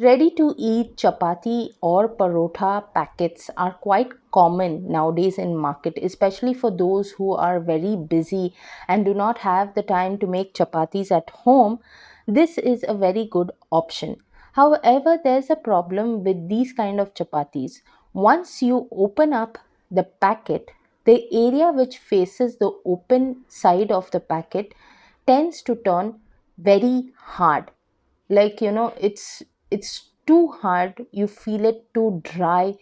Ready to eat chapati or parotha packets are quite common nowadays in market, especially for those who are very busy and do not have the time to make chapatis at home. This is a very good option. However, there's a problem with these kind of chapatis. Once you open up the packet, the area which faces the open side of the packet tends to turn very hard. Like, it's too hard, you feel it too dry.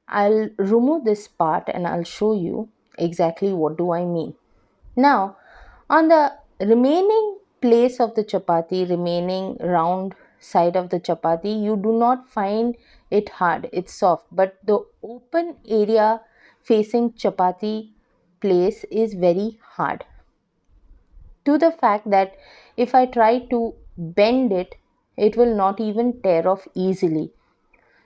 I'll remove this part and I'll show you exactly what do I mean. Now, on the remaining place of the chapati, remaining round side of the chapati, you do not find it hard, it's soft, but the open area facing chapati place is very hard, to the fact that if I try to bend it, it will not even tear off easily.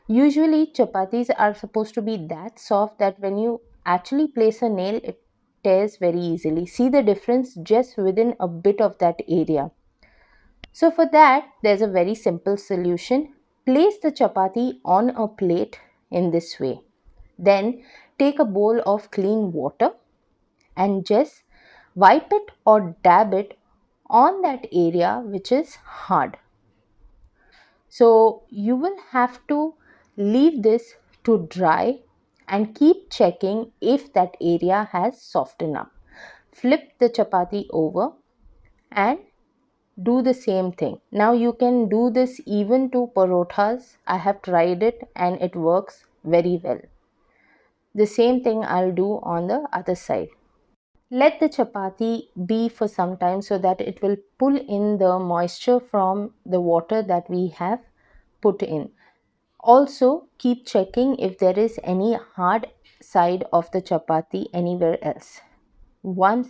Usually, chapatis are supposed to be that soft that when you actually place a nail, it tears very easily. See the difference just within a bit of that area. So, for that, there's a very simple solution. Place the chapati on a plate in this way. Then, take a bowl of clean water and just wipe it or dab it on that area which is hard. So you will have to leave this to dry and keep checking if that area has softened up. Flip the chapati over and do the same thing. Now you can do this even to parothas. I have tried it and it works very well. The same thing I'll do on the other side. Let the chapati be for some time so that it will pull in the moisture from the water that we have put in. Also, keep checking if there is any hard side of the chapati anywhere else. Once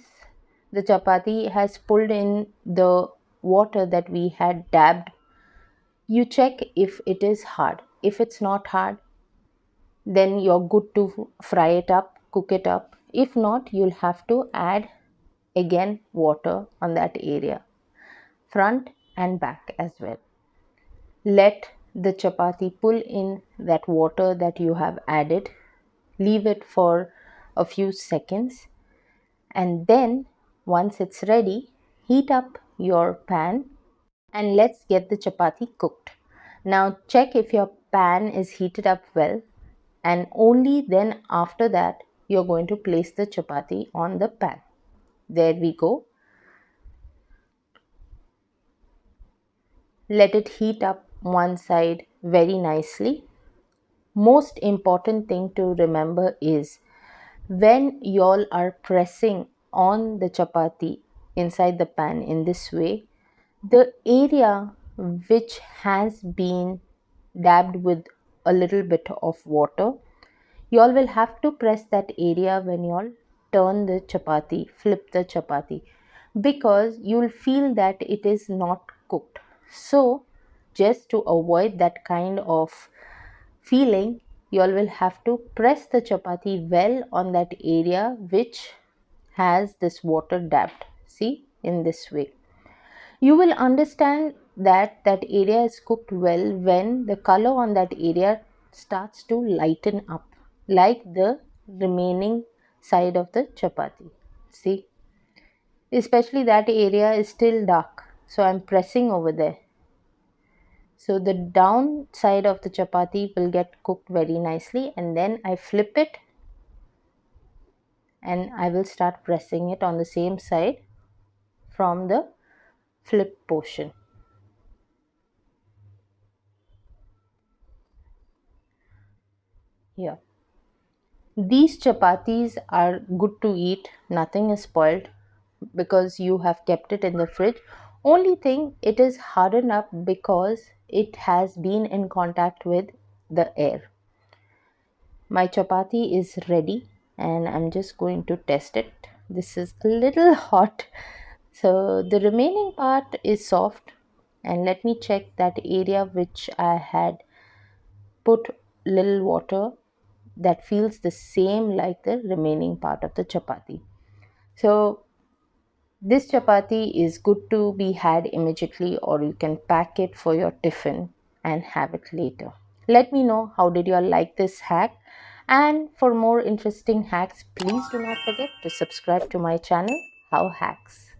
the chapati has pulled in the water that we had dabbed, you check if it is hard. If it's not hard, then you're good to fry it up, cook it up. If not, you'll have to add again water on that area, front and back as well. Let the chapati pull in that water that you have added, leave it for a few seconds, and then once it's ready, heat up your pan and let's get the chapati cooked. Now check if your pan is heated up well, and only then after that you're going to place the chapati on the pan. There we go. Let it heat up one side very nicely. Most important thing to remember is when y'all are pressing on the chapati inside the pan in this way, the area which has been dabbed with a little bit of water, y'all will have to press that area when y'all turn the chapati, flip the chapati, because you'll feel that it is not cooked. So, just to avoid that kind of feeling, you all will have to press the chapati well on that area which has this water dabbed. See, in this way. You will understand that that area is cooked well when the color on that area starts to lighten up, like the remaining side of the chapati. See, especially that area is still dark, so I'm pressing over there. So the down side of the chapati will get cooked very nicely, and then I flip it and I will start pressing it on the same side from the flip portion. Here. These chapatis are good to eat, nothing is spoiled because you have kept it in the fridge. Only thing, it is hardened up because it has been in contact with the air. My chapati is ready and I'm just going to test it. This is a little hot, so the remaining part is soft, and let me check that area which I had put little water, that feels the same like the remaining part of the chapati. So this chapati is good to be had immediately, or you can pack it for your tiffin and have it later. Let me know how did you all like this hack, and for more interesting hacks, please do not forget to subscribe to my channel, How Hacks.